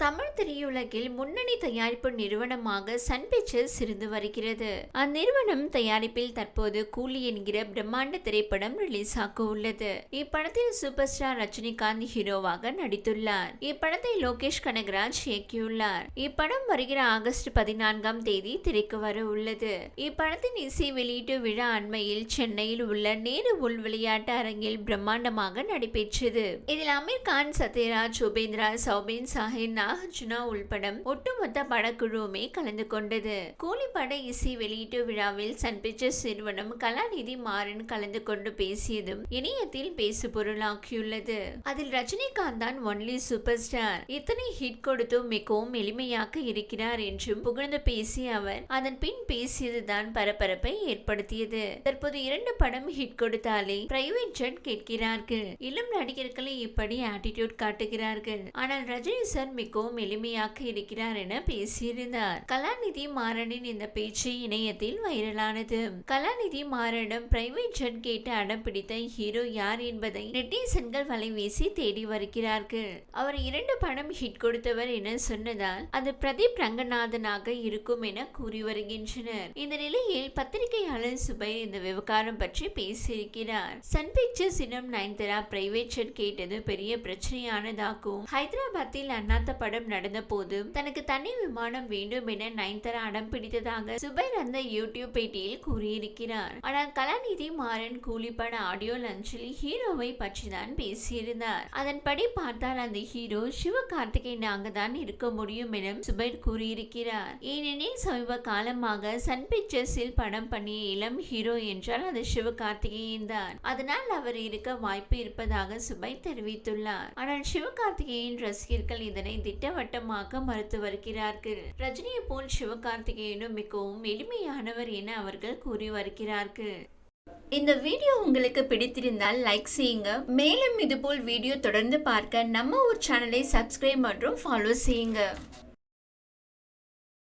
தமிழ் திரையுலகில் முன்னணி தயாரிப்பு நிறுவனமாக சன் பிக்சர்ஸ் இருந்து வருகிறது. அந்நிறுவனம் தயாரிப்பில் தற்போது கூலி என்கிற பிரம்மாண்ட திரைப்படம் ரிலீஸ் ஆக உள்ளது. இப்படத்தில் சூப்பர் ஸ்டார் ரஜினிகாந்த் ஹீரோவாக நடித்துள்ளார். இப்படத்தை லோகேஷ் கனகராஜ் இயக்கியுள்ளார். இப்படம் வருகிற ஆகஸ்ட் 14ஆம் தேதி திரைக்கு வர உள்ளது. இப்படத்தின் இசை வெளியீட்டு விழா அண்மையில் சென்னையில் உள்ள நேரு உள் விளையாட்டு அரங்கில் பிரம்மாண்டமாக நடைபெற்றது. இதில் அமீர் கான், சத்யராஜ், உபேந்திரா, சௌபின், சாஹிர், நாகார்ஜுனா உள்பட ஒட்டுமொத்த படக்குழுவுமே கலந்து கொண்டது. கூலி பட இசை வெளியீட்டு விழாவில் சன் பிக்சர்ஸ் நிறுவனம் கலாநிதி மாறன் கலந்து கொண்டு பேசியதும் இணையத்தில் பேசு பொருளாக்கியுள்ளது. அதில் ரஜினிகாந்த் தான் ஒன்லி சூப்பர் ஸ்டார், இத்தனை ஹிட் கொடுத்தும் மிகவும் எளிமையாக இருக்கிறார் என்றும் புகழ்ந்து பேசிய அவர் அதன் பின் பேசியதுதான் பரபரப்பை ஏற்படுத்தியது. தற்போது 2 படம் ஹிட் கொடுத்தாலே பிரைவேட் ஜெட் கேட்கிறார்கள். இளம் நடிகர்களை இப்படி ஆட்டிடியூட் காட்டுகிறார்கள். ஆனால் ரஜினி சார் மிகவும் எளிமையாக இருக்கிறார் என பேசியிருந்தார். கலாநிதி மாறனின் இந்த பேச்சு இணையத்தில் வைரலானது. கலாநிதி மாறனிடம் பிரைவேட் ஜெட் கேட்டு அடம் பிடித்த ஹீரோ யார் என்பதை நெட்டிசன்கள் வலை வீசி தேடி வருகிறார்கள். அவர் 2 படம் ஹிட் கொடுத்தவர் என சொன்னதால் அது பிரதீப் ரங்கநாதனாக இருக்கும் என கூறி வருகின்றனர். இந்த நிலையில் பத்திரிகையாளர் சுபைர் இந்த விவகாரம் பற்றி பேசியிருக்கிறார். சன் பிக்சர்ஸ் இடம் நயன்தாரா பிரைவேட் ஜெட் கேட்டது பெரிய பிரச்சனையானதாகும். ஹைதராபாத்தில் அண்ணாத்த படம் நடந்த போது தனக்கு தனி விமானம் வேண்டும் என நயன்தாரா அடம் பிடித்ததாக சுபைர் அந்த யூடியூப் பேட்டியில் கூறியிருக்கிறார். ஆனால் கலாநிதி மாறன் கூலி பட ஆடியோ லஞ்சில் ஹீரோவை பற்றி தான் பேசியிருந்தார். அதன்படி பார்த்தால் அந்த ஹீரோ சிவகார்த்திகேயனாக தான் இருக்க முடியும் என சுபைர் கூறியிருக்கிறார். ஏனெனில் சமீப காலமாக சன் பிக்சர்ஸில் படம் பண்ணிய இளம் ஹீரோ என்றால் அது சிவகார்த்திகேயன் தான். அதனால் அவர் இருக்க வாய்ப்பு இருப்பதாக சுபைர் தெரிவித்துள்ளார். ஆனால் சிவகார்த்திகேயன் ரசிகர்கள் இதனை திட்டவட்டமாக மறுத்து வருகிறார்கள். ரஜினியை போல் சிவகார்த்திகேயனும் மிகவும் எளிமையானவர் என அவர்கள் கூறி வருகிறார்கள். இந்த வீடியோ உங்களுக்கு பிடித்திருந்தால் லைக் செய்யுங்க. மேலும் இதுபோல் வீடியோ தொடர்ந்து பார்க்க நம்ம ஒரு சேனலை சப்ஸ்கிரைப் மற்றும் ஃபாலோ செய்யுங்க.